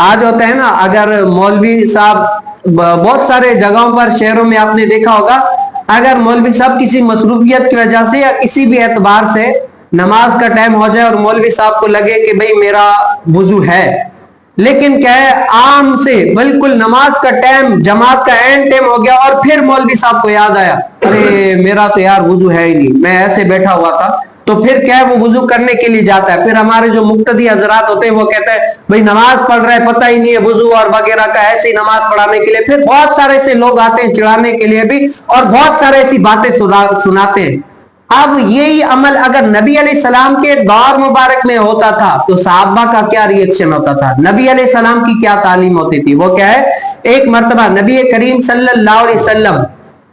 آج ہوتا ہے نا، اگر مولوی صاحب بہت سارے جگہوں پر شہروں میں آپ نے دیکھا ہوگا، اگر مولوی صاحب کسی مصروفیت کی وجہ سے یا کسی بھی اعتبار سے نماز کا ٹائم ہو جائے اور مولوی صاحب کو لگے کہ بھئی میرا وضو ہے، لیکن کیا ہے عام سے بالکل نماز کا ٹائم، جماعت کا اینڈ ٹائم ہو گیا اور پھر مولوی صاحب کو یاد آیا ارے میرا تو یار وضو ہے ہی نہیں، میں ایسے بیٹھا ہوا تھا، تو پھر کیا ہے وہ وضو کرنے کے لیے جاتا ہے۔ پھر ہمارے جو مقتدی حضرات ہوتے ہیں وہ کہتے ہیں بھئی نماز پڑھ رہا ہے پتہ ہی نہیں ہے وضو اور وغیرہ کا، ایسی نماز پڑھانے کے لیے پھر بہت سارے ایسے لوگ آتے ہیں چڑھانے کے لیے بھی، اور بہت سارے ایسی باتیں سناتے ہیں۔ اب یہی عمل اگر نبی علیہ السلام کے دور مبارک میں ہوتا تھا تو صحابہ کا کیا ری ایکشن ہوتا تھا، نبی علیہ السلام کی کیا تعلیم ہوتی تھی؟ وہ کیا ہے، ایک مرتبہ نبی کریم صلی اللہ علیہ وسلم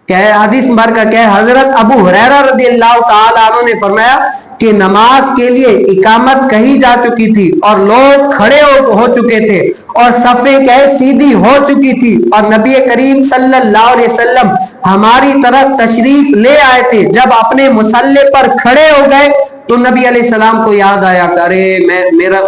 کیا ہے، حدیث مبارکہ کیا ہے، حضرت ابو ہریرہ رضی اللہ تعالی عنہ نے فرمایا کہ نماز کے لیے اقامت کہی جا چکی تھی اور لوگ کھڑے ہو چکے تھے اور صفیں کیا ہے سیدھی ہو چکی تھی، اور نبی کریم صلی اللہ علیہ وسلم ہماری طرف تشریف لے آئے تھے۔ جب اپنے مصلی پر کھڑے ہو گئے تو نبی علیہ السلام کو یاد آیا کہ ارے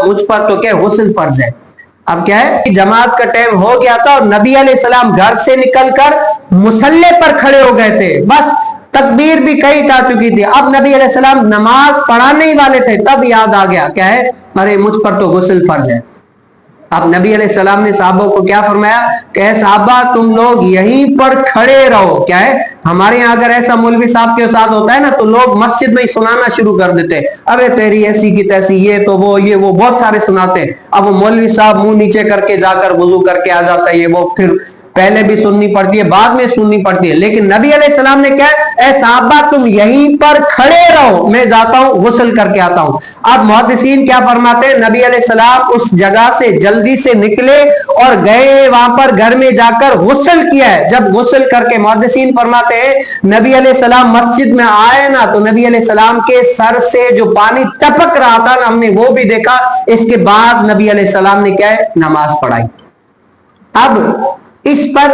مجھ پر تو کیا غسل فرض ہے۔ اب کیا ہے کہ جماعت کا ٹائم ہو گیا تھا اور نبی علیہ السلام گھر سے نکل کر مصلی پر کھڑے ہو گئے تھے، بس تکبیر بھی کہی جا چکی تھی، اب نبی علیہ السلام نماز پڑھانے ہی والے تھے، تب یاد آ گیا کیا ہے ارے مجھ پر تو غسل فرض ہے۔ اب نبی علیہ السلام نے صحابہ کو کیا فرمایا کہ اے صحابہ تم لوگ یہیں پر کھڑے رہو۔ کیا ہے ہمارے یہاں اگر ایسا مولوی صاحب کے ساتھ ہوتا ہے نا تو لوگ مسجد میں ہی سنانا شروع کر دیتے، ارے تیری ایسی کی تیسی، یہ تو وہ بہت سارے سناتے ہیں۔ اب وہ مولوی صاحب منہ نیچے کر کے جا کر وضو کر کے آ جاتا ہے، یہ وہ پھر پہلے بھی سننی پڑتی ہے بعد میں سننی پڑتی ہے، لیکن نبی علیہ السلام نے کیا اے صحابہ تم یہیں پر کھڑے رہو، میں جاتا ہوں غسل کر کے آتا ہوں۔ اب محدثین کیا فرماتے ہیں، نبی علیہ السلام اس جگہ سے جلدی سے نکلے اور گئے وہاں پر گھر میں جا کر غسل کیا ہے۔ جب غسل کر کے محدثین فرماتے ہیں نبی علیہ السلام مسجد میں آئے نا تو نبی علیہ السلام کے سر سے جو پانی ٹپک رہا تھا نا ہم نے وہ بھی دیکھا، اس کے بعد نبی علیہ السلام نے کیا ہے نماز پڑھائی۔ اب اس پر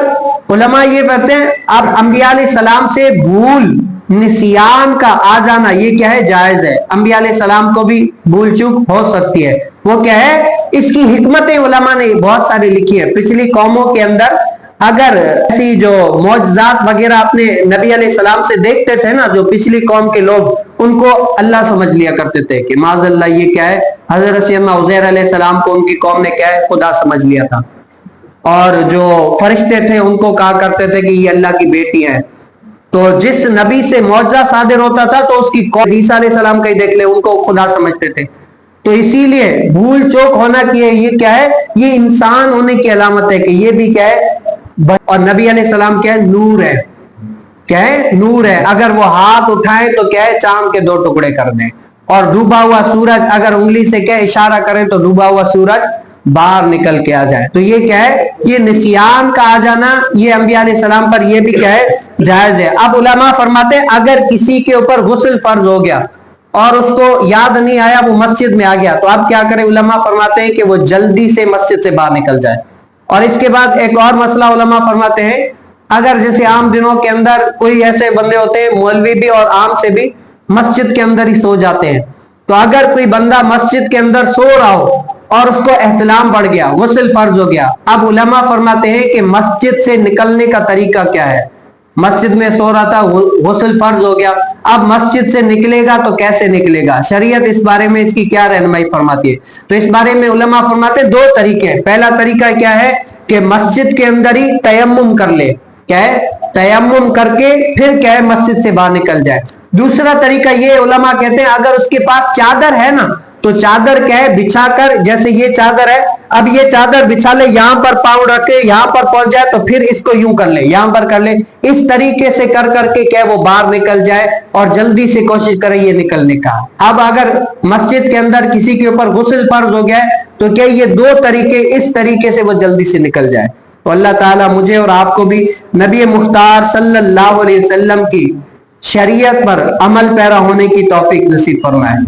علماء یہ کہتے ہیں اب انبیاء علیہ السلام سے بھول نسیان کا آ جانا یہ کیا ہے جائز ہے، انبیاء علیہ السلام کو بھی بھول چوک ہو سکتی ہے، وہ کیا ہے اس کی حکمتیں علماء نے بہت ساری لکھی ہیں۔ پچھلی قوموں کے اندر اگر ایسی جو معجزات وغیرہ اپنے نبی علیہ السلام سے دیکھتے تھے نا، جو پچھلی قوم کے لوگ ان کو اللہ سمجھ لیا کرتے تھے کہ معاذ اللہ یہ کیا ہے، حضرت سیدنا عزیر علیہ السلام کو ان کی قوم نے کیا ہے خدا سمجھ لیا تھا، اور جو فرشتے تھے ان کو کہا کرتے تھے کہ یہ اللہ کی بیٹی ہیں۔ تو جس نبی سے معجزہ صادر ہوتا تھا تو اس کی قوم عیسیٰ علیہ السلام کا ہی دیکھ لے ان کو خدا سمجھتے تھے۔ تو اسی لیے بھول چوک ہونا کی ہے یہ کیا ہے، یہ انسان ہونے کی علامت ہے کہ یہ بھی کیا ہے، اور نبی علیہ السلام کیا ہے نور ہے، کیا ہے نور ہے، اگر وہ ہاتھ اٹھائیں تو کیا ہے چاند کے 2 ٹکڑے کر دیں، اور ڈوبا ہوا سورج اگر انگلی سے کیا اشارہ کریں تو ڈوبا ہوا سورج باہر نکل کے آ جائے۔ تو یہ کیا ہے یہ نسیان کا آ جانا یہ انبیاء علیہ السلام پر یہ بھی کیا ہے جائز ہے۔ اب علماء فرماتے ہیں اگر کسی کے اوپر غسل فرض ہو گیا اور اس کو یاد نہیں آیا وہ مسجد میں آ گیا تو اب کیا کرے، علماء فرماتے ہیں کہ وہ جلدی سے مسجد سے باہر نکل جائے۔ اور اس کے بعد ایک اور مسئلہ علماء فرماتے ہیں اگر جیسے عام دنوں کے اندر کوئی ایسے بندے ہوتے ہیں مولوی بھی اور عام سے بھی مسجد کے اندر ہی سو جاتے ہیں، تو اگر کوئی بندہ مسجد کے اندر سو رہا ہو اور اس کو احتلام پڑ گیا غسل فرض ہو گیا، اب علماء فرماتے ہیں کہ مسجد سے نکلنے کا طریقہ کیا ہے، مسجد میں سو رہا تھا غسل فرض ہو گیا، اب مسجد سے نکلے گا تو کیسے نکلے گا، شریعت اس بارے میں اس کی کیا رہنمائی فرماتی ہے؟ تو اس بارے میں علماء فرماتے ہیں 2 طریقے ہیں۔ پہلا طریقہ کیا ہے کہ مسجد کے اندر ہی تیمم کر لے، کیا ہے تیمم کر کے پھر کیا ہے مسجد سے باہر نکل جائے۔ دوسرا طریقہ یہ علماء کہتے ہیں اگر اس کے پاس چادر ہے نا تو چادر کیا ہے بچھا کر، جیسے یہ چادر ہے اب یہ چادر بچھا لے، یہاں پر پاؤں رکھے یہاں پر پہنچ جائے تو پھر اس کو یوں کر لے یہاں پر کر لے، اس طریقے سے کر کر کے کیا وہ باہر نکل جائے اور جلدی سے کوشش کرے یہ نکلنے کا۔ اب اگر مسجد کے اندر کسی کے اوپر غسل فرض ہو گیا ہے تو کیا یہ 2 طریقے اس طریقے سے وہ جلدی سے نکل جائے۔ تو اللہ تعالیٰ مجھے اور آپ کو بھی نبی مختار صلی اللہ علیہ وسلم کی شریعت پر عمل پیرا ہونے کی توفیق نصیب فرمائے۔